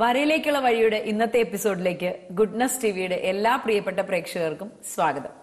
വരയിലേക്കുള്ള വഴിയുടെ ഇന്നത്തെ എപ്പിസോഡിലേക്ക് ഗുഡ്നസ് ടിവിയുടെ എല്ലാ പ്രിയപ്പെട്ട പ്രേക്ഷകർക്കും സ്വാഗതം.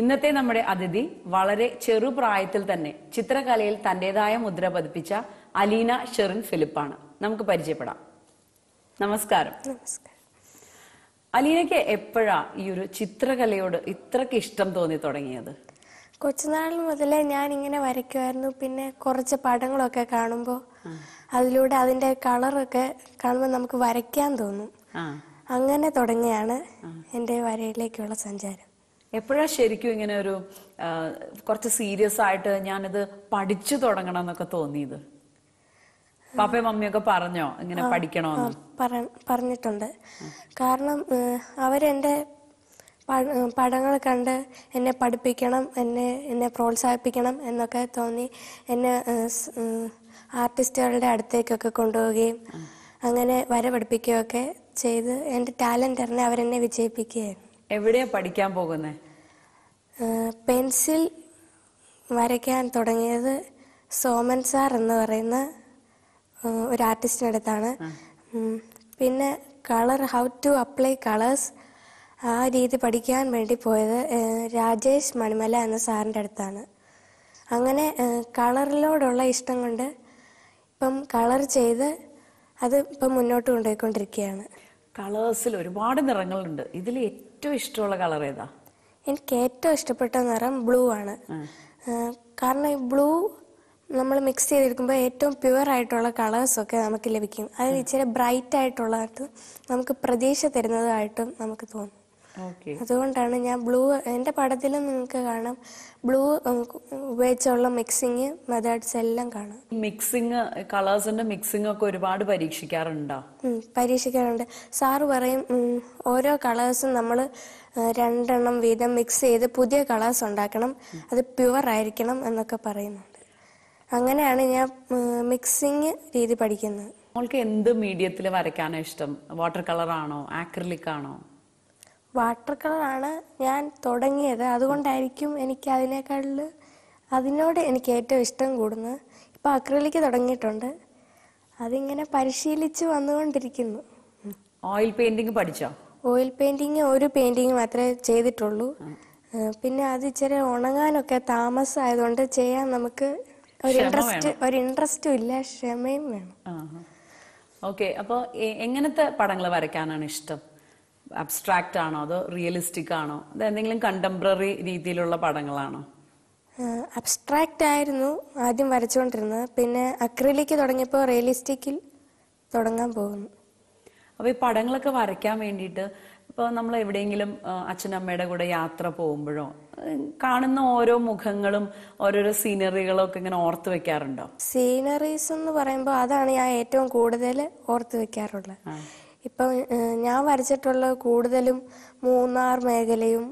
ഇന്നത്തെ നമ്മുടെ അതിഥി വളരെ ചെറുപ്രായത്തിൽ തന്നെ ചിത്രകലയിൽ തന്റേതായ മുദ്ര പതിപ്പിച്ച അലീന ഷെറിൻ ഫിലിപ്പാണ്. നമുക്ക് പരിചയപ്പെടാം. നമസ്കാരം. അലീനയ്ക്ക് എപ്പോഴാ ഈ ഒരു ചിത്രകലയോട് ഇത്രക്ക് ഇഷ്ടം തോന്നി തുടങ്ങിയത്? കൊച്ചുനാൾ മുതലേ ഞാൻ ഇങ്ങനെ വരയ്ക്കുമായിരുന്നു. പിന്നെ കുറച്ച് പടങ്ങളൊക്കെ കാണുമ്പോൾ അതിലൂടെ അതിന്റെ കളറൊക്കെ കാണുമ്പോൾ നമുക്ക് വരയ്ക്കാൻ തോന്നും. അങ്ങനെ തുടങ്ങിയാണ് എന്റെ വരയിലേക്കുള്ള സഞ്ചാരം. എപ്പോഴാ ശരിക്കും ഇങ്ങനെ ഒരു കുറച്ച് സീരിയസ് ആയിട്ട് ഞാനിത് പഠിച്ചു തുടങ്ങണം എന്നൊക്കെ തോന്നിയത്? പാപ്പയും മമ്മിയൊക്കെ പറഞ്ഞോ ഇങ്ങനെ പഠിക്കണോന്ന്? പറഞ്ഞിട്ടുണ്ട്. കാരണം അവരെന്റെ പടങ്ങൾ കണ്ട് എന്നെ പഠിപ്പിക്കണം, എന്നെ പ്രോത്സാഹിപ്പിക്കണം എന്നൊക്കെ തോന്നി എന്നെ ആർട്ടിസ്റ്റുകളുടെ അടുത്തേക്കൊക്കെ കൊണ്ടുപോവുകയും അങ്ങനെ വര പഠിപ്പിക്കുകയൊക്കെ ചെയ്ത് എന്റെ ടാലന്റ് അറിഞ്ഞ് അവരെന്നെ വിജയിപ്പിക്കുകയായിരുന്നു. എവിടെയാ പഠിക്കാൻ പോകുന്നേ? പെൻസിൽ വരയ്ക്കാൻ തുടങ്ങിയത് സോമൻ സാർ എന്ന് പറയുന്ന ഒരു ആർട്ടിസ്റ്റിൻ്റെ അടുത്താണ്. പിന്നെ ഹൗ ടു അപ്ലൈ കളേഴ്സ് ആ രീതി പഠിക്കാൻ വേണ്ടി പോയത് രാജേഷ് മണിമല എന്ന സാറിൻ്റെ അടുത്താണ്. അങ്ങനെ കളറിലോടുള്ള ഇഷ്ടം കൊണ്ട് ഇപ്പം കളർ ചെയ്ത് അത് ഇപ്പം മുന്നോട്ട് കൊണ്ടുപോയിക്കൊണ്ടിരിക്കുകയാണ്. കളേഴ്സിൽ ഒരുപാട് നിറങ്ങളുണ്ട്. ഇതിൽ ഏറ്റവും ഇഷ്ടമുള്ള കളർ ഏതാ? എനിക്ക് ഏറ്റവും ഇഷ്ടപ്പെട്ട നിറം ബ്ലൂ ആണ്. കാരണം ഈ ബ്ലൂ നമ്മൾ മിക്സ് ചെയ്തെടുക്കുമ്പോൾ ഏറ്റവും പ്യുവർ ആയിട്ടുള്ള കളേഴ്സൊക്കെ നമുക്ക് ലഭിക്കും. അത് ഇച്ചിരി ബ്രൈറ്റ് ആയിട്ടുള്ളതായിട്ടും നമുക്ക് പ്രതീക്ഷ തരുന്നതായിട്ടും നമുക്ക് തോന്നും. ഓക്കെ. അതുകൊണ്ടാണ് ഞാൻ ബ്ലൂ, എൻ്റെ പടത്തിലും നിങ്ങൾക്ക് കാണാം ബ്ലൂ ഉപയോഗിച്ചുള്ള മിക്സിങ് മെത്തേഡ്സ് എല്ലാം കാണാം. മിക്സിങ്, കളേഴ്സിന്റെ മിക്സിംഗ് ഒക്കെ ഒരുപാട് പരീക്ഷിക്കാറുണ്ടോ? പരീക്ഷിക്കാറുണ്ട്. സാറ് പറയും ഓരോ കളേഴ്സും നമ്മൾ 2 എണ്ണം വീതം മിക്സ് ചെയ്ത് പുതിയ കളേഴ്സ് ഉണ്ടാക്കണം, അത് പ്യുവർ ആയിരിക്കണം എന്നൊക്കെ പറയുന്നുണ്ട്. അങ്ങനെയാണ് ഞാൻ മിക്സിങ് രീതി പഠിക്കുന്നത്. മോൾക്ക് എന്ത് മീഡിയത്തിൽ വരയ്ക്കാനാണ് ഇഷ്ടം? വാട്ടർ കളർ ആണോ, ആക്രിലിക് ആണോ? വാട്ടർ കളറാണ് ഞാൻ തുടങ്ങിയത്, അതുകൊണ്ടായിരിക്കും എനിക്ക് അതിനോട് എനിക്ക് ഏറ്റവും ഇഷ്ടം കൂടുന്നത്. ഇപ്പം അക്രിലിക് തുടങ്ങിയിട്ടുണ്ട്, അതിങ്ങനെ പരിശീലിച്ച് വന്നുകൊണ്ടിരിക്കുന്നു. ഓയിൽ പെയിന്റിങ് പഠിച്ചോ? ഓയിൽ പെയിന്റിങ് ഒരു പെയിന്റിങ് മാത്രമേ ചെയ്തിട്ടുള്ളൂ. പിന്നെ അത് ഇച്ചിരി ഉണങ്ങാനൊക്കെ താമസമായതുകൊണ്ട് ചെയ്യാൻ നമുക്ക് ഒരു ഇൻട്രസ്റ്റും ഇല്ല, ക്ഷമയും വേണം. ഓക്കെ. അപ്പോൾ എങ്ങനത്തെ പടങ്ങൾ വരയ്ക്കാനാണ് ഇഷ്ടം? അബ്സ്ട്രാക്റ്റ് ആണോ അതോ റിയലിസ്റ്റിക് ആണോ, അത് എന്തെങ്കിലും കണ്ടംപററി രീതിയിലുള്ള പടങ്ങളാണോ? അബ്സ്ട്രാക്റ്റ് ആയിരുന്നു ആദ്യം വരച്ചുകൊണ്ടിരുന്നത്, പിന്നെ അക്രിലിക് തുടങ്ങിയപ്പോൾ റിയലിസ്റ്റിക്കിൽ തുടങ്ങാൻ പോകുന്നു. അപ്പൊ ഈ പടങ്ങളൊക്കെ വരയ്ക്കാൻ വേണ്ടിയിട്ട് ഇപ്പൊ നമ്മൾ എവിടെയെങ്കിലും അച്ഛനമ്മയുടെ കൂടെ യാത്ര പോകുമ്പോഴോ കാണുന്ന ഓരോ മുഖങ്ങളും ഓരോരോ സീനറികളും ഒക്കെ ഇങ്ങനെ ഓർത്ത് വെക്കാറുണ്ടോ? സീനറീസ് എന്ന് പറയുമ്പോൾ അതാണ് ഞാൻ ഏറ്റവും കൂടുതൽ ഓർത്ത് വെക്കാറുള്ളത്. ഇപ്പം ഞാൻ വരച്ചിട്ടുള്ള കൂടുതലും മൂന്നാർ മേഖലയും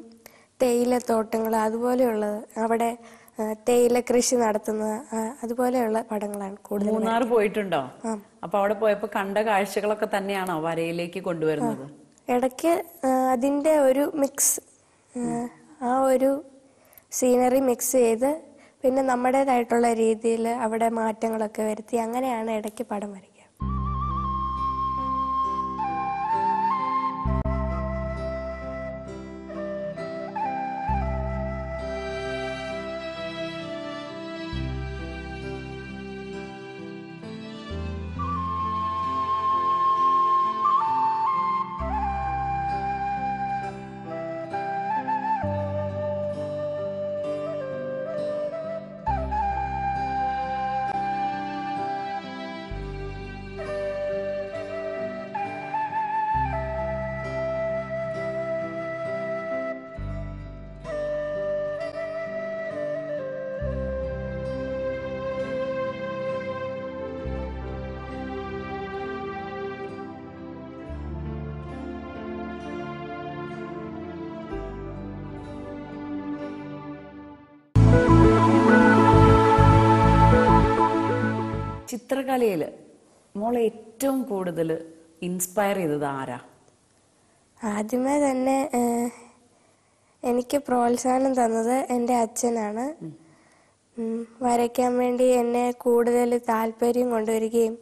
തേയിലത്തോട്ടങ്ങൾ അതുപോലെയുള്ളത്, അവിടെ തേയില കൃഷി നടത്തുന്ന അതുപോലെയുള്ള പടങ്ങളാണ് കൂടുതൽ. മൂന്നാർ പോയിട്ടുണ്ടോ? അപ്പൊ അവിടെ പോയപ്പോ കണ്ട കാഴ്ചകളൊക്കെ തന്നെയാണോ വരയിലേക്ക് കൊണ്ടുവരുന്നത്? ഇടയ്ക്ക് അതിന്റെ ഒരു മിക്സ്, ആ ഒരു സീനറി മിക്സ് ചെയ്ത് പിന്നെ നമ്മുടേതായിട്ടുള്ള രീതിയിൽ അവിടെ മാറ്റങ്ങളൊക്കെ വരുത്തി അങ്ങനെയാണ് ഇടയ്ക്ക് പടം വരയ്ക്കുക. ചിത്രകലയിൽ മോളെ ഏറ്റവും കൂടുതൽ ഇൻസ്പയർ ചെയ്തത് ആരാ? ആദ്യമേ തന്നെ എനിക്ക് പ്രോത്സാഹനം തന്നത് എൻ്റെ അച്ഛനാണ്. വരയ്ക്കാൻ വേണ്ടി എന്നെ കൂടുതൽ താല്പര്യം കൊണ്ടുവരികയും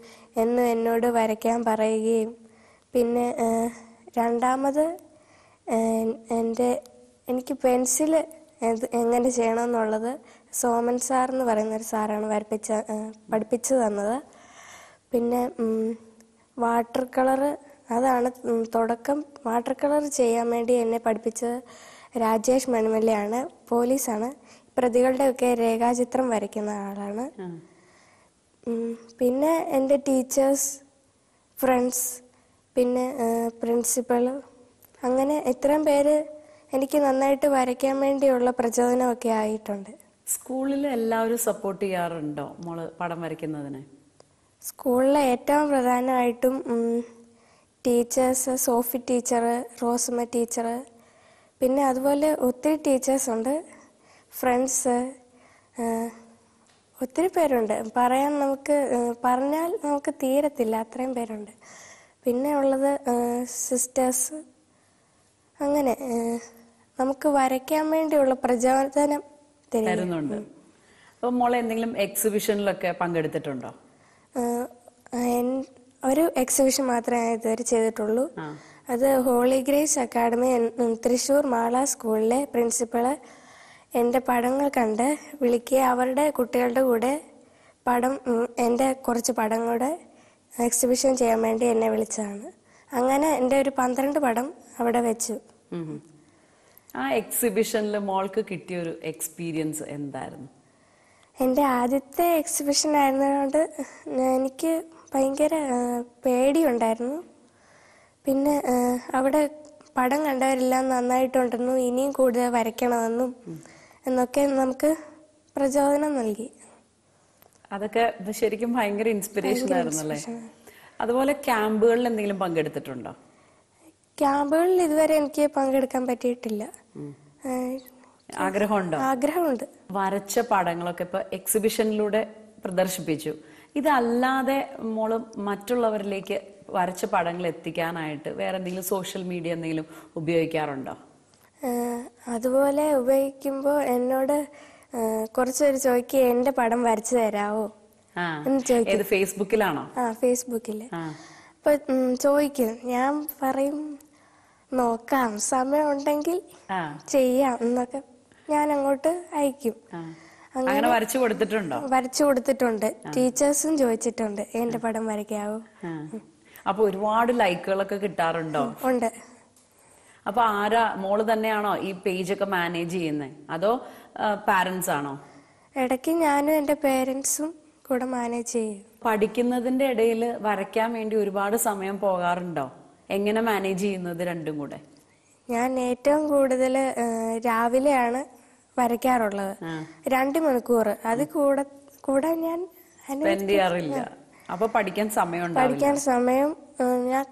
എന്നും എന്നോട് വരയ്ക്കാൻ പറയുകയും പിന്നെ രണ്ടാമത് എനിക്ക് പെൻസിൽ എങ്ങനെ ചെയ്യണമെന്നുള്ളത് സോമൻ സാർ എന്ന് പറയുന്ന ഒരു സാറാണ് പഠിപ്പിച്ചു തന്നത്. പിന്നെ വാട്ടർ കളർ, അതാണ് തുടക്കം. വാട്ടർ കളർ ചെയ്യാൻ വേണ്ടി എന്നെ പഠിപ്പിച്ചത് രാജേഷ് മണിമല്ലയാണ്, പോലീസാണ്. പ്രതികളുടെയൊക്കെ രേഖാചിത്രം വരയ്ക്കുന്ന ആളാണ്. പിന്നെ എൻ്റെ ടീച്ചേഴ്സ്, ഫ്രണ്ട്സ്, പിന്നെ പ്രിൻസിപ്പൾ, അങ്ങനെ ഇത്രയും പേര് എനിക്ക് നന്നായിട്ട് വരയ്ക്കാൻ വേണ്ടിയുള്ള പ്രചോദനമൊക്കെ ആയിട്ടുണ്ട്. സ്കൂളിൽ എല്ലാവരും സപ്പോർട്ട് ചെയ്യാറുണ്ടോ മോള് പടം വരയ്ക്കുന്നതിന്? സ്കൂളിലെ ഏറ്റവും പ്രധാനമായിട്ടും teachers, Sophie teacher, Rosamma teacher, പിന്നെ അതുപോലെ ഒത്തിരി ടീച്ചേഴ്സുണ്ട്. ഫ്രണ്ട്സ്, ഒത്തിരി പേരുണ്ട്. പറഞ്ഞാൽ നമുക്ക് തീരത്തില്ല, അത്രയും പേരുണ്ട്. പിന്നെ ഉള്ളത് സിസ്റ്റേഴ്സ്. അങ്ങനെ നമുക്ക് വരയ്ക്കാൻ വേണ്ടിയുള്ള പ്രചോദനം തരുന്നുണ്ട്. അപ്പൊ മോളെ എന്തെങ്കിലും എക്സിബിഷനിലൊക്കെ പങ്കെടുത്തിട്ടുണ്ടോ? ഒരു എക്സിബിഷൻ മാത്രമേ ഞാൻ ഇതുവരെ ചെയ്തിട്ടുള്ളൂ. അത് Holy Grace Academy Thrissur Mala സ്കൂളിലെ പ്രിൻസിപ്പള് എൻ്റെ പടങ്ങൾ കണ്ട് വിളിക്കുക, അവരുടെ കുട്ടികളുടെ കൂടെ എൻ്റെ കുറച്ച് പടങ്ങളുടെ എക്സിബിഷൻ ചെയ്യാൻ വേണ്ടി എന്നെ വിളിച്ചതാണ്. അങ്ങനെ എൻ്റെ ഒരു 12 പടം അവിടെ വെച്ചു. ആ എക്സിബിഷനിൽ മോൾക്ക് കിട്ടിയൊരു എക്സ്പീരിയൻസ് എന്തായിരുന്നു? എൻ്റെ ആദ്യത്തെ എക്സിബിഷൻ ആയിരുന്നതുകൊണ്ട് എനിക്ക് ഭയങ്കര പേടിയുണ്ടായിരുന്നു. പിന്നെ അവിടെ പടം കണ്ടവരെല്ലാം നന്നായിട്ടുണ്ടെന്നും ഇനിയും കൂടുതൽ വരയ്ക്കണമെന്നും എന്നൊക്കെ നമുക്ക് പ്രചോദനം നൽകി. അതൊക്കെ ശരിക്കും ഭയങ്കര ഇൻസ്പിറേഷൻ ആയിരുന്നു അല്ലേ? അതുപോലെ ക്യാമ്പുകളിൽ എന്തെങ്കിലും പങ്കെടുത്തിട്ടുണ്ടോ? ക്യാമ്പുകളിൽ ഇതുവരെ എനിക്ക് പങ്കെടുക്കാൻ പറ്റിയിട്ടില്ല. ആഗ്രഹമുണ്ട്. വരച്ച പടങ്ങളൊക്കെ ഇപ്പൊ എക്സിബിഷനിലൂടെ പ്രദർശിപ്പിച്ചു. ഇതല്ലാതെ മോള് മറ്റുള്ളവരിലേക്ക് വരച്ച പടങ്ങൾ എത്തിക്കാനായിട്ട് വേറെ എന്തെങ്കിലും സോഷ്യൽ മീഡിയ എന്തെങ്കിലും ഉപയോഗിക്കാറുണ്ടോ? അതുപോലെ ഉപയോഗിക്കുമ്പോൾ എന്നോട് കുറച്ചുപേര് ചോദിക്കുക എന്റെ പടം വരച്ചു തരാവോ എന്ന് ചോദിക്കും. ഫേസ്ബുക്കിലാണോ? ഫേസ്ബുക്കില്. അപ്പൊ ചോദിക്കും, ഞാൻ പറയും നോക്കാം, സമയം ഉണ്ടെങ്കിൽ ചെയ്യാം എന്നൊക്കെ ഞാൻ അങ്ങോട്ട് അയക്കും. അങ്ങനെ വരച്ചു കൊടുത്തിട്ടുണ്ടോ? വരച്ചു കൊടുത്തിട്ടുണ്ട്. ടീച്ചേഴ്സും ചോദിച്ചിട്ടുണ്ട് എന്റെ പടം വരയ്ക്കാവോ. അപ്പൊ ഒരുപാട് ലൈക്കുകളൊക്കെ കിട്ടാറുണ്ടോ? ഉണ്ട്. അപ്പൊ ആരാ, മോള് തന്നെയാണോ ഈ പേജൊക്കെ മാനേജ് ചെയ്യുന്നത്, അതോ പാരന്റ്സ് ആണോ? ഇടയ്ക്ക് ഞാനും എന്റെ പേരൻസും കൂടെ മാനേജ് ചെയ്യും. പഠിക്കുന്നതിന്റെ ഇടയിൽ വരയ്ക്കാൻ വേണ്ടി ഒരുപാട് സമയം പോകാറുണ്ടോ? എങ്ങനെ മാനേജ് ചെയ്യുന്നത് രണ്ടും കൂടെ? ഞാൻ ഏറ്റവും കൂടുതൽ രാവിലെയാണ് വരയ്ക്കാറുള്ളത്, 2 മണിക്കൂർ. അത് കൂടെ ഞാൻ സ്പെൻഡ് ചെയ്യാറില്ല. അപ്പൊ പഠിക്കാൻ സമയം ഞാൻ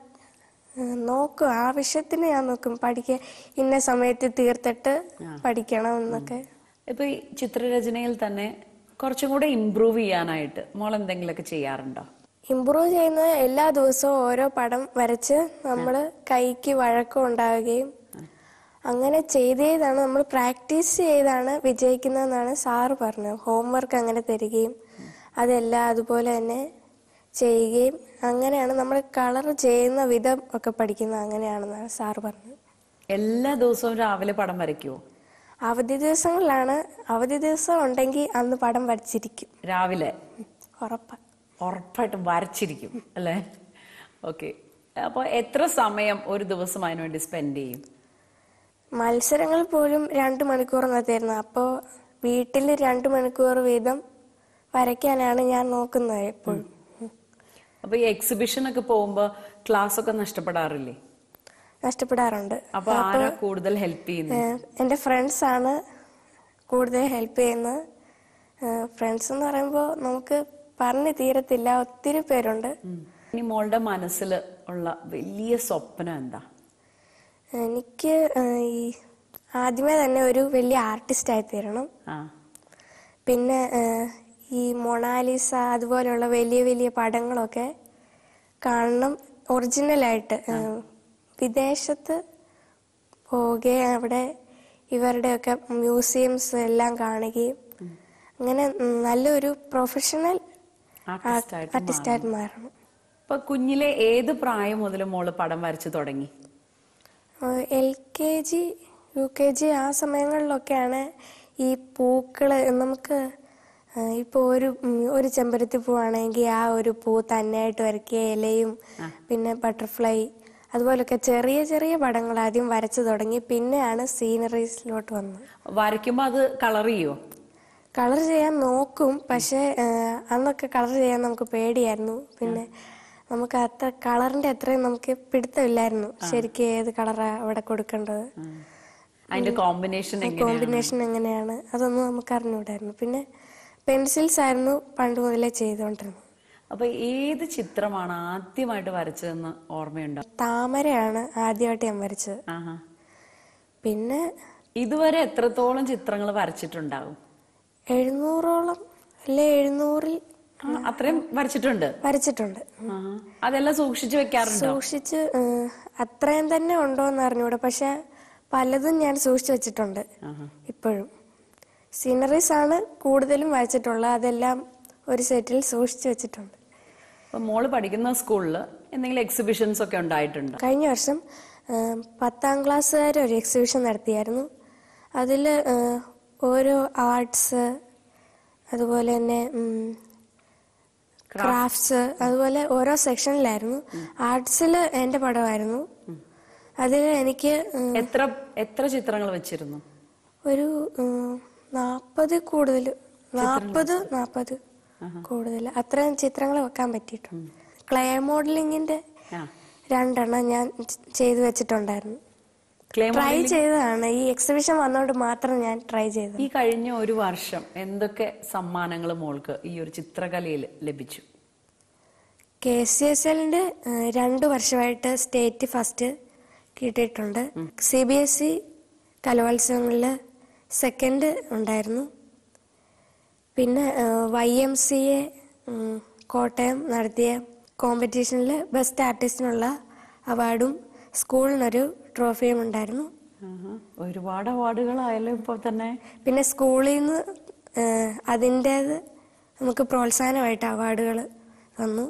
നോക്കും, ആവശ്യത്തിന് ഞാൻ നോക്കും. പഠിക്കാൻ ഇന്ന സമയത്ത് തീർത്തിട്ട് പഠിക്കണം എന്നൊക്കെ. ഇപ്പൊ ഈ ചിത്രരചനയിൽ തന്നെ കുറച്ചും കൂടെ ഇംപ്രൂവ് ചെയ്യാനായിട്ട് മോൾ എന്തെങ്കിലുമൊക്കെ ചെയ്യാറുണ്ടോ? ഇംപ്രൂവ് ചെയ്യുന്നത് എല്ലാ ദിവസവും ഓരോ പടം വരച്ച് നമ്മൾ കൈക്ക് വഴക്കം ഉണ്ടാവുകയും അങ്ങനെ ചെയ്താണ്, നമ്മൾ പ്രാക്ടീസ് ചെയ്താണ് വിജയിക്കുന്നതെന്നാണ് സാറ് പറഞ്ഞത്. ഹോംവർക്ക് അങ്ങനെ തരികയും അതെല്ലാം അതുപോലെ തന്നെ ചെയ്യുകയും അങ്ങനെയാണ് നമ്മൾ കളർ ചെയ്യുന്ന വിധം ഒക്കെ പഠിക്കുന്നത്. അങ്ങനെയാണെന്നാണ് സാറ് പറഞ്ഞത്. എല്ലാ ദിവസവും രാവിലെ പടം വരയ്ക്കുവോ? അവധി ദിവസങ്ങളിലാണ്. അവധി ദിവസം ഉണ്ടെങ്കിൽ അന്ന് പടം വരച്ചിരിക്കും. രാവിലെ ഉറപ്പായിട്ടും വരച്ചിരിക്കും അല്ലേ? ഓക്കെ. അപ്പൊ എത്ര സമയം ഒരു ദിവസം അതിനു വേണ്ടി സ്പെൻഡ് ചെയ്യും? മത്സരങ്ങൾ പോലും 2 മണിക്കൂർ തരുന്നത്. അപ്പോൾ വീട്ടിൽ 2 മണിക്കൂർ വീതം വരയ്ക്കാനാണ് ഞാൻ നോക്കുന്നത് എപ്പോഴും. അപ്പൊ ഈ എക്സിബിഷൻ ഒക്കെ പോകുമ്പോ ക്ലാസ് ഒക്കെ നഷ്ടപ്പെടാറില്ലേ? നഷ്ടപ്പെടാറുണ്ട്. അപ്പൊ ആരാ കൂടുതൽ ഹെൽപ്പ് ചെയ്യുന്നത്? എന്റെ ഫ്രണ്ട്സ് ആണ് കൂടുതൽ ഹെൽപ്പ് ചെയ്യുന്നത്. ഫ്രണ്ട്സ് എന്ന് പറയുമ്പോൾ നമുക്ക് പറഞ്ഞു തീരത്തില്ല, ഒത്തിരി പേരുണ്ട്. ഇനി മോളുടെ മനസ്സിൽ ഉള്ള വലിയ സ്വപ്നം എന്താ? എനിക്ക് ഈ ആദ്യമേ തന്നെ ഒരു വലിയ ആർട്ടിസ്റ്റ് ആയി തീരണം. പിന്നെ ഈ മൊണാലിസ അതുപോലെയുള്ള വലിയ വലിയ പടങ്ങളൊക്കെ കാണണം ഒറിജിനലായിട്ട്. വിദേശത്ത് പോവുകയും അവിടെ ഇവരുടെയൊക്കെ മ്യൂസിയംസ് എല്ലാം കാണുകയും അങ്ങനെ നല്ലൊരു പ്രൊഫഷണൽ ആർട്ടിസ്റ്റായിട്ട് മാറണം. ഇപ്പൊ കുഞ്ഞിലെ ഏത് പ്രായം മുതൽ മോള് പടം വരച്ചു തുടങ്ങി? LKG UKG ആ സമയങ്ങളിലൊക്കെയാണ് ഈ പൂക്കള് നമുക്ക് ഇപ്പൊ ഒരു ചെമ്പരത്തി പൂവാണെങ്കിൽ ആ ഒരു പൂ തന്നെയായിട്ട് വരയ്ക്കുക, ഇലയും പിന്നെ ബട്ടർഫ്ലൈ അതുപോലൊക്കെ ചെറിയ ചെറിയ പടങ്ങൾ ആദ്യം വരച്ചു തുടങ്ങി. പിന്നെയാണ് സീനറീസിലോട്ട് വന്നത്. വരയ്ക്കുമ്പോ അത് കളർ ചെയ്യോ? കളർ ചെയ്യാൻ നോക്കും, പക്ഷെ അന്നൊക്കെ കളർ ചെയ്യാൻ നമുക്ക് പേടിയായിരുന്നു. പിന്നെ നമുക്ക് അത്ര കളറിന്റെ അത്രയും നമുക്ക് പിടുത്തമില്ലായിരുന്നു ശരിക്കും ഏത് കളറാ അവിടെ കൊടുക്കേണ്ടത്, അതിന്റെ കോമ്പിനേഷൻ എങ്ങനെയാണ് അതൊന്നും നമുക്ക് അറിഞ്ഞുകൂടായിരുന്നു. പിന്നെ പെൻസിൽസ് ആയിരുന്നു പണ്ട് മുതലേ ചെയ്തുകൊണ്ടിരുന്നത്. അപ്പൊ ഏത് ചിത്രമാണ് ആദ്യമായിട്ട് വരച്ചതെന്ന് ഓർമ്മയുണ്ടോ? താമരയാണ് ആദ്യമായിട്ട് ഞാൻ വരച്ചത്. പിന്നെ ഇതുവരെ എത്രത്തോളം ചിത്രങ്ങൾ വരച്ചിട്ടുണ്ടാവും? 700ഓളം അല്ലെ 700-ൽ അത്രയും വരച്ചിട്ടുണ്ട്. അതെല്ലാം സൂക്ഷിച്ചു വെക്കാറുണ്ടോ? സൂക്ഷിച്ച് അത്രയും തന്നെ ഉണ്ടോന്ന് അറിഞ്ഞൂടെ, പക്ഷെ പലതും ഞാൻ സൂക്ഷിച്ചു വെച്ചിട്ടുണ്ട്. ഇപ്പോഴും സീനറീസ് ആണ് കൂടുതലും വരച്ചിട്ടുള്ളത്. അതെല്ലാം ഒരു സെറ്റിൽ സൂക്ഷിച്ചു വെച്ചിട്ടുണ്ട്. മോള് പഠിക്കുന്ന സ്കൂളിൽ എന്തെങ്കിലും എക്സിബിഷൻസ് ഒക്കെ ഉണ്ടായിട്ടുണ്ടോ? കഴിഞ്ഞ വർഷം 10ാം ക്ലാസ്സുകാർ ഒരു എക്സിബിഷൻ നടത്തിയായിരുന്നു. അതിൽ ഓരോ ആർട്സ് അതുപോലെ തന്നെ ക്രാഫ്റ്റ്സ് അതുപോലെ ഓരോ സെക്ഷനിലായിരുന്നു. ആർട്സിൽ എന്റെ പടമായിരുന്നു. അതിൽ എനിക്ക് എത്ര ചിത്രങ്ങൾ വെച്ചിരുന്നു? ഒരു 40 കൂടുതൽ അത്രയും ചിത്രങ്ങൾ വെക്കാൻ പറ്റിയിട്ടുണ്ട്. ക്ലേ മോഡലിങ്ങിന്റെ 2 എണ്ണം ഞാൻ ചെയ്തു വെച്ചിട്ടുണ്ടായിരുന്നു. ക്ലേ ട്രൈ ചെയ്തതാണ്. ഈ എക്സിബിഷൻ വന്നോണ്ട് മാത്രം ഞാൻ ട്രൈ ചെയ്തു. ഈ കഴിഞ്ഞ ഒരു വർഷം എന്തൊക്കെ സമ്മാനങ്ങൾ മോൾക്ക് ഈ ഒരു ചിത്രകലയിൽ ലഭിച്ചു? KCSLന്റെ 2 വർഷമായിട്ട് സ്റ്റേറ്റ് ഫസ്റ്റ് കിട്ടിയിട്ടുണ്ട്. CBSE കലോത്സവങ്ങളില് സെക്കൻഡ് ഉണ്ടായിരുന്നു. പിന്നെ YMCA കോട്ടയം നടത്തിയ കോമ്പറ്റീഷനിൽ ബെസ്റ്റ് ആർട്ടിസ്റ്റിനുള്ള അവാർഡും സ്കൂളിനൊരു ട്രോഫിയും ഉണ്ടായിരുന്നു. ഒരുപാട് അവാർഡുകളായാലും ഇപ്പോൾ തന്നെ. പിന്നെ സ്കൂളിൽ നിന്ന് അതിൻ്റേത് നമുക്ക് പ്രോത്സാഹനമായിട്ട് അവാർഡുകൾ തന്നു.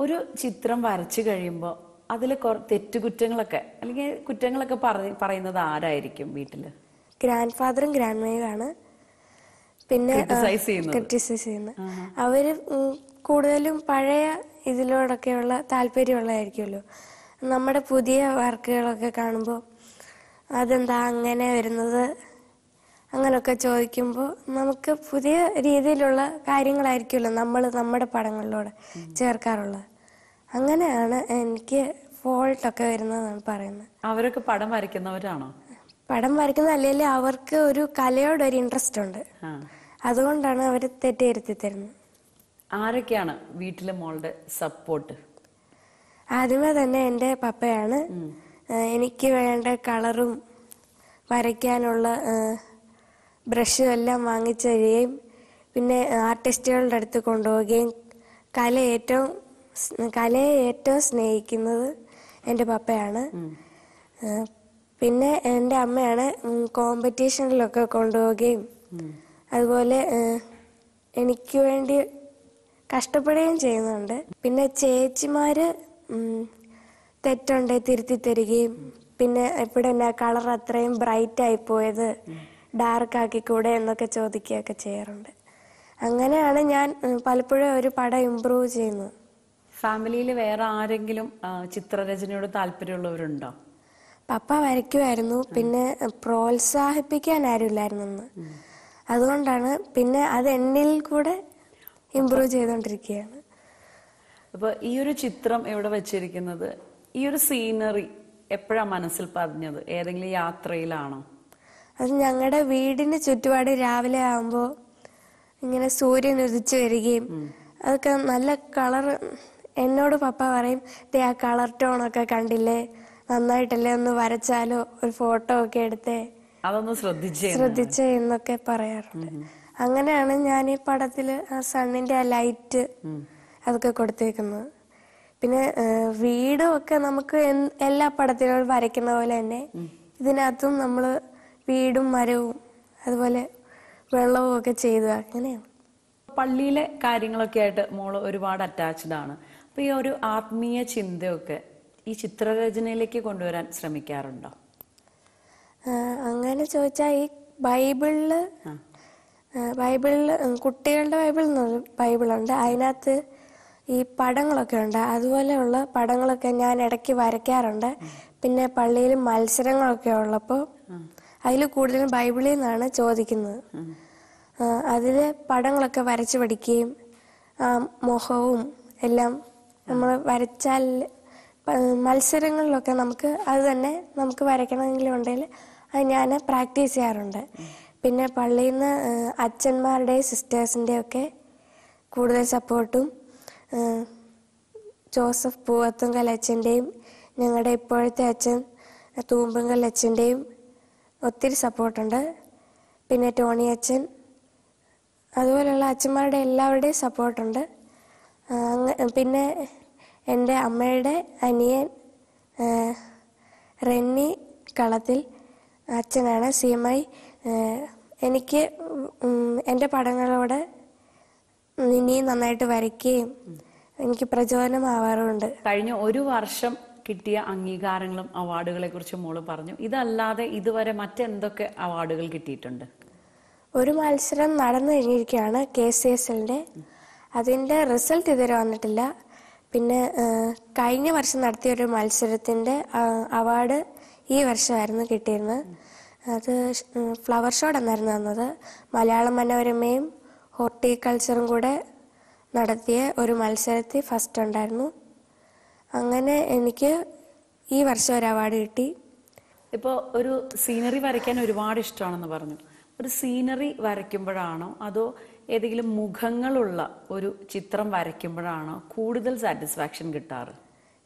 ഒരു ചിത്രം വരച്ചു കഴിയുമ്പോൾ അതിൽ തെറ്റുകുറ്റങ്ങളൊക്കെ അല്ലെങ്കിൽ കുറ്റങ്ങളൊക്കെ പറയുന്നത് ആരായിരിക്കും വീട്ടില്? ഗ്രാൻഡ് ഫാദറും ഗ്രാൻഡ് മദറുമാണ് പിന്നെ ക്രിറ്റിസൈസ് ചെയ്യുന്നത്. അവര് കൂടുതലും പഴയ ഇതിലോടൊക്കെയുള്ള താല്പര്യമുള്ളതായിരിക്കുമല്ലോ. നമ്മുടെ പുതിയ വർക്കുകളൊക്കെ കാണുമ്പോൾ അതെന്താ അങ്ങനെ വരുന്നത് അങ്ങനെയൊക്കെ ചോദിക്കുമ്പോൾ നമുക്ക് പുതിയ രീതിയിലുള്ള കാര്യങ്ങളായിരിക്കുമല്ലോ നമ്മൾ നമ്മുടെ പടങ്ങളിലൂടെ ചേർക്കാറുള്ളത്. അങ്ങനെയാണ് എനിക്ക് ഫോൾട്ടൊക്കെ വരുന്നതെന്നാണ് പറയുന്നത്. അവരൊക്കെ പടം വരയ്ക്കുന്നവരാണോ? പടം വരയ്ക്കുന്ന അല്ലെങ്കിൽ അവർക്ക് ഒരു കലയോടൊരു ഇൻട്രസ്റ്റ് ഉണ്ട്, അതുകൊണ്ടാണ് അവർ തെറ്റിയിരുത്തി തരുന്നത്. ആരൊക്കെയാണ് വീട്ടിലെ മോളുടെ സപ്പോർട്ട്? ആദ്യമേ തന്നെ എൻ്റെ പപ്പയാണ് എനിക്ക് വേണ്ട കളറും വരയ്ക്കാനുള്ള ബ്രഷും എല്ലാം വാങ്ങിച്ചു തരികയും പിന്നെ ആർട്ടിസ്റ്റുകളുടെ അടുത്ത് കൊണ്ടുപോവുകയും കലയെ ഏറ്റവും സ്നേഹിക്കുന്നത് എൻ്റെ പപ്പയാണ്. പിന്നെ എൻ്റെ അമ്മയാണ് കോമ്പറ്റീഷനിലൊക്കെ കൊണ്ടുപോവുകയും അതുപോലെ എനിക്ക് വേണ്ടി കഷ്ടപ്പെടുകയും ചെയ്യുന്നുണ്ട്. പിന്നെ ചേച്ചിമാര് തെറ്റുണ്ടെ തിരുത്തി തരികയും പിന്നെ ഇവിടെ എന്നാ കളർ അത്രയും ബ്രൈറ്റ് ആയി പോയത് ഡാർക്ക് ആക്കിക്കൂടെ എന്നൊക്കെ ചോദിക്കുകയൊക്കെ ചെയ്യാറുണ്ട്. അങ്ങനെയാണ് ഞാൻ പലപ്പോഴും ഒരു പടം ഇംപ്രൂവ് ചെയ്യുന്നത്. ഫാമിലിയിൽ വേറെ ആരെങ്കിലും ചിത്രരചനയോട് താല്പര്യമുള്ളവരുണ്ടോ? പപ്പ വരയ്ക്കുമായിരുന്നു, പിന്നെ പ്രോത്സാഹിപ്പിക്കാൻ ആരുമില്ലായിരുന്നു. അതുകൊണ്ടാണ് പിന്നെ അത് എന്നിൽ കൂടെ ഇംപ്രൂവ് ചെയ്തുകൊണ്ടിരിക്കുകയാണ്. അപ്പൊ ഈ ഒരു ചിത്രം ഇവിടെ വെച്ചിരിക്കുന്നത്, ഈ ഒരു സീനറി എപ്പോഴാ മനസ്സിൽ പതിഞ്ഞത്? ഏതെങ്കിലും യാത്രയിലാണോ? അത് ഞങ്ങളുടെ വീടിന് ചുറ്റുപാട് രാവിലെ ആകുമ്പോൾ ഇങ്ങനെ സൂര്യൻ ഉദിച്ചു വരികയും അതൊക്കെ നല്ല കളർ. എന്നോട് പപ്പ പറയും, ആ കളർ ടോണൊക്കെ കണ്ടില്ലേ, നന്നായിട്ടല്ലേ, ഒന്ന് വരച്ചാലോ, ഒരു ഫോട്ടോ ഒക്കെ എടുത്തേ, അതൊന്ന് ശ്രദ്ധിച്ചേ എന്നൊക്കെ പറയാറുണ്ട്. അങ്ങനെയാണ് ഞാൻ ഈ പടത്തില് ആ സണ്ണിന്റെ ആ ലൈറ്റ് അതൊക്കെ കൊടുത്തേക്കുന്നത്. പിന്നെ വീടും ഒക്കെ നമുക്ക് എല്ലാ പടത്തിലും വരയ്ക്കുന്ന പോലെ തന്നെ ഇതിനകത്തും നമ്മള് വീടും മരവും അതുപോലെ വെള്ളവും ഒക്കെ ചെയ്തു. അങ്ങനെയാണ്. പള്ളിയിലെ കാര്യങ്ങളൊക്കെ ആയിട്ട് മോള് ഒരുപാട് അറ്റാച്ച്ഡ് ആണ്. അപ്പൊ ഈ ഒരു ആത്മീയ ചിന്തയൊക്കെ ഈ ചിത്രരചനയിലേക്ക് കൊണ്ടുവരാൻ ശ്രമിക്കാറുണ്ടോ? അങ്ങനെ ചോദിച്ചാൽ ഈ ബൈബിളില് കുട്ടികളുടെ ബൈബിളുണ്ട്. അതിനകത്ത് ഈ പടങ്ങളൊക്കെ ഉണ്ട്. അതുപോലെയുള്ള പടങ്ങളൊക്കെ ഞാൻ ഇടയ്ക്ക് വരയ്ക്കാറുണ്ട്. പിന്നെ പള്ളിയിൽ മത്സരങ്ങളൊക്കെ ഉള്ളപ്പോൾ അതിൽ കൂടുതലും ബൈബിളിൽ നിന്നാണ് ചോദിക്കുന്നത്. അതില് പടങ്ങളൊക്കെ വരച്ചു പഠിക്കുകയും മുഖവും എല്ലാം നമ്മൾ വരച്ചാൽ മത്സരങ്ങളിലൊക്കെ അത് തന്നെ നമുക്ക് വരയ്ക്കണമെങ്കിലും ഉണ്ടെങ്കിൽ അത് ഞാൻ പ്രാക്ടീസ് ചെയ്യാറുണ്ട്. പിന്നെ പള്ളിയിൽ നിന്ന് അച്ഛന്മാരുടെയും സിസ്റ്റേഴ്സിൻ്റെയും ഒക്കെ കൂടുതൽ സപ്പോർട്ടും ജോസഫ് പൂവത്തുങ്കൽ അച്ഛൻ്റെയും ഞങ്ങളുടെ ഇപ്പോഴത്തെ അച്ഛൻ തൂമ്പുങ്കൽ അച്ഛൻ്റെയും ഒത്തിരി സപ്പോർട്ടുണ്ട്. പിന്നെ ടോണി അച്ഛൻ, അതുപോലെയുള്ള അച്ഛന്മാരുടെ എല്ലാവരുടെയും സപ്പോർട്ടുണ്ട്. പിന്നെ എൻ്റെ അമ്മയുടെ അനിയൻ റെന്നി കളത്തിൽ, അച്ഛനാണ് CMI. എനിക്ക് എൻ്റെ പടങ്ങളോട് ഇനിയും നന്നായിട്ട് വരയ്ക്കുകയും എനിക്ക് പ്രചോദനമാവാറുണ്ട്. കഴിഞ്ഞ ഒരു വർഷം കിട്ടിയ അംഗീകാരങ്ങളും അവാർഡുകളെ കുറിച്ച് മോള് പറഞ്ഞു. ഇതല്ലാതെ ഇതുവരെ മറ്റെന്തൊക്കെ അവാർഡുകൾ കിട്ടിയിട്ടുണ്ട്? ഒരു മത്സരം നടന്നു കഴിഞ്ഞിരിക്കുകയാണ്, KCSLന്റെ. അതിൻ്റെ റിസൾട്ട് ഇതുവരെ വന്നിട്ടില്ല. പിന്നെ കഴിഞ്ഞ വർഷം നടത്തിയ ഒരു മത്സരത്തിൻ്റെ അവാർഡ് ഈ വർഷമായിരുന്നു കിട്ടിയിരുന്നത്. അത് ഫ്ലവർ ഷോ എന്നായിരുന്നു തന്നത്. മലയാളം മനോരമയും ഹോർട്ടിക്കൾച്ചറും കൂടെ നടത്തിയ ഒരു മത്സരത്തിൽ ഫസ്റ്റ് ഉണ്ടായിരുന്നു. അങ്ങനെ എനിക്ക് ഈ വർഷം ഒരു അവാർഡ് കിട്ടി. ഇപ്പോൾ ഒരു സീനറി വരയ്ക്കാൻ ഒരുപാട് ഇഷ്ടമാണെന്ന് പറഞ്ഞു. ഒരു സീനറി വരയ്ക്കുമ്പോഴാണോ അതോ ഏതെങ്കിലും മുഖങ്ങളുള്ള ഒരു ചിത്രം വരയ്ക്കുമ്പോഴാണോ കൂടുതൽ സാറ്റിസ്ഫാക്ഷൻ കിട്ടാറ്?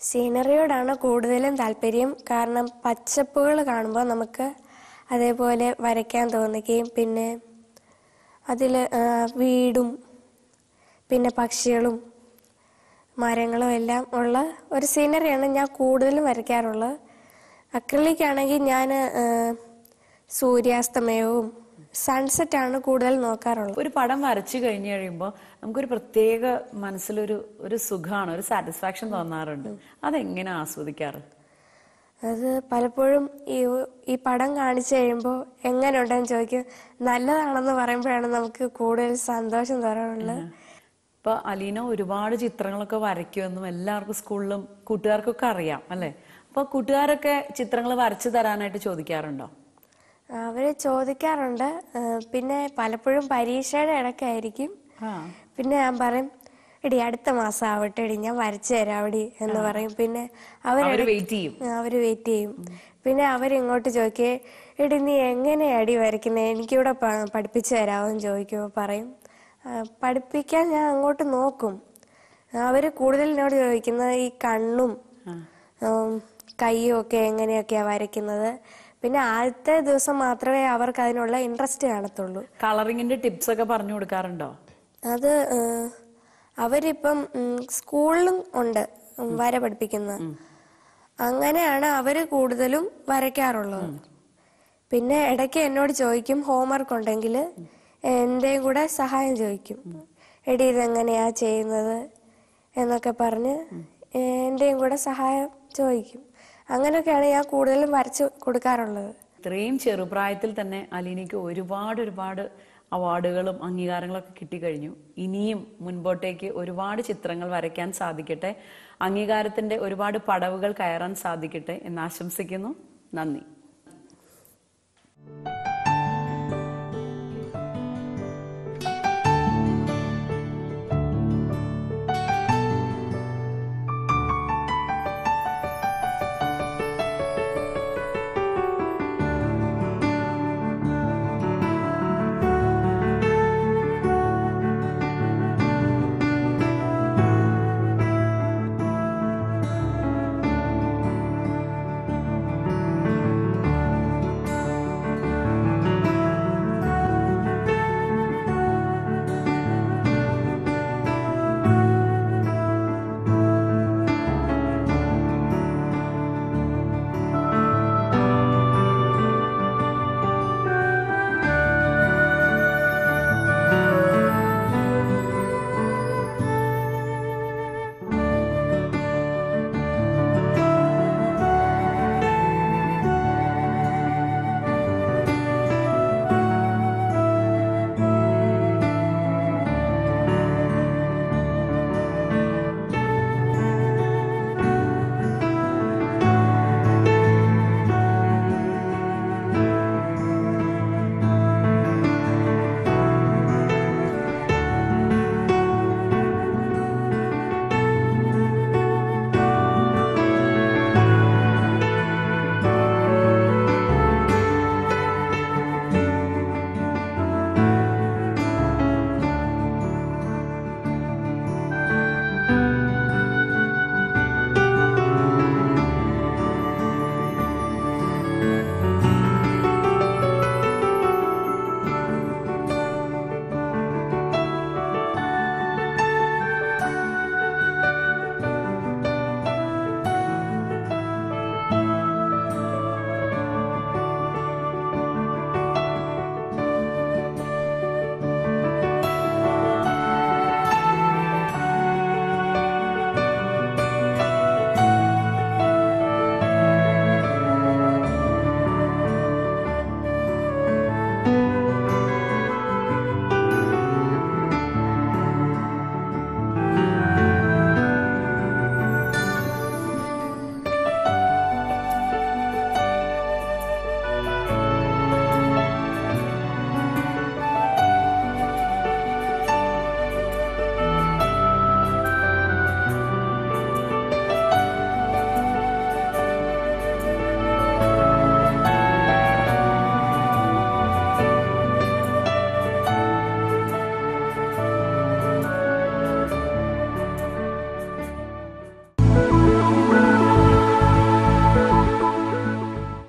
സീനറിയോടാണ് കൂടുതലും താല്പര്യം. കാരണം പച്ചപ്പുകൾ കാണുമ്പോൾ നമുക്ക് അതേപോലെ വരയ്ക്കാൻ തോന്നുകയും പിന്നെ അതിൽ വീടും പിന്നെ പക്ഷികളും മരങ്ങളും എല്ലാം ഉള്ള ഒരു സീനറിയാണ് ഞാൻ കൂടുതലും വരയ്ക്കാറുള്ളത്. അക്രിലിക് ആണെങ്കിൽ ഞാൻ സൂര്യാസ്തമയവും സൺസെറ്റാണ് കൂടുതൽ നോക്കാറുള്ളത്. ഒരു പടം വരച്ചു കഴിഞ്ഞു കഴിയുമ്പോൾ നമുക്കൊരു പ്രത്യേക മനസ്സിലൊരു സുഖമാണ്, ഒരു സാറ്റിസ്ഫാക്ഷൻ തോന്നാറുണ്ട്. അതെങ്ങനെ ആസ്വദിക്കാറ്? അത് പലപ്പോഴും ഈ പടം കാണിച്ചു കഴിയുമ്പോൾ എങ്ങനെയുണ്ടെന്ന് ചോദിക്കും. നല്ലതാണെന്ന് പറയുമ്പോഴാണ് നമുക്ക് കൂടുതൽ സന്തോഷം തോന്നാറുള്ളത്. ഇപ്പൊ അലീന ഒരുപാട് ചിത്രങ്ങളൊക്കെ വരയ്ക്കുമെന്നും എല്ലാവർക്കും സ്കൂളിലും കൂട്ടുകാർക്കൊക്കെ അറിയാം അല്ലെ? അപ്പൊ കൂട്ടുകാരൊക്കെ ചിത്രങ്ങൾ വരച്ചു തരാനായിട്ട് ചോദിക്കാറുണ്ടോ? അവര് ചോദിക്കാറുണ്ട്. പിന്നെ പലപ്പോഴും പരീക്ഷയുടെ ഇടയ്ക്കായിരിക്കും. പിന്നെ ഞാൻ പറയും, എടി അടുത്ത മാസം ആവട്ടെ എടി, ഞാൻ വരച്ചു തരാവടി എന്ന് പറയും. പിന്നെ അവര് വെയിറ്റ് ചെയ്യും. പിന്നെ അവരിങ്ങോട്ട് ചോദിക്കേ, എടി നീ എങ്ങനെയാടി വരയ്ക്കുന്നത്, എനിക്കിവിടെ പഠിപ്പിച്ചു തരാമെന്ന് ചോദിക്കുമ്പോൾ പറയും. പഠിപ്പിക്കാൻ ഞാൻ അങ്ങോട്ട് നോക്കും. അവര് കൂടുതൽ എന്നോട് ചോദിക്കുന്നത് ഈ കണ്ണും കൈയും ഒക്കെ എങ്ങനെയൊക്കെയാ വരയ്ക്കുന്നത്. പിന്നെ ആദ്യത്തെ ദിവസം മാത്രമേ അവർക്ക് അതിനുള്ള ഇൻട്രസ്റ്റ് കാണത്തുള്ളൂ. കളറിങ്ങിന്റെ ടിപ്സ് ഒക്കെ പറഞ്ഞു കൊടുക്കാറുണ്ടോ? അത് അവരിപ്പം സ്കൂളിലും ഉണ്ട് വര പഠിപ്പിക്കുന്നത്. അങ്ങനെയാണ് അവര് കൂടുതലും വരയ്ക്കാറുള്ളത്. പിന്നെ ഇടയ്ക്ക് എന്നോട് ചോദിക്കും, ഹോംവർക്ക് ഉണ്ടെങ്കിൽ എന്റെയും കൂടെ സഹായം ചോദിക്കും. എടി ഇതെങ്ങനെയാ ചെയ്യുന്നത് എന്നൊക്കെ പറഞ്ഞ് എന്റെയും കൂടെ സഹായം ചോദിക്കും. അങ്ങനെയൊക്കെയാണ് ഞാൻ കൂടുതലും വരച്ചു കൊടുക്കാറുള്ളത്. ഇത്രയും ചെറുപ്രായത്തിൽ തന്നെ അലീനയ്ക്ക് ഒരുപാട് അവാർഡുകളും അംഗീകാരങ്ങളൊക്കെ കിട്ടിക്കഴിഞ്ഞു. ഇനിയും മുൻപോട്ടേക്ക് ഒരുപാട് ചിത്രങ്ങൾ വരയ്ക്കാൻ സാധിക്കട്ടെ, അംഗീകാരത്തിന്റെ ഒരുപാട് പടവുകൾ കയറാൻ സാധിക്കട്ടെ എന്ന് ആശംസിക്കുന്നു. നന്ദി.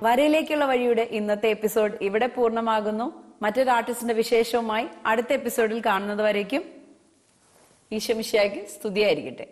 വരയിലേക്കുള്ള വഴിയുടെ ഇന്നത്തെ എപ്പിസോഡ് ഇവിടെ പൂർണ്ണമാകുന്നു. മറ്റൊരു ആർട്ടിസ്റ്റിന്റെ വിശേഷവുമായി അടുത്ത എപ്പിസോഡിൽ കാണുന്നത് വരേക്കും ഈശോ മിശിഹായ്ക്ക് സ്തുതിയായിരിക്കട്ടെ.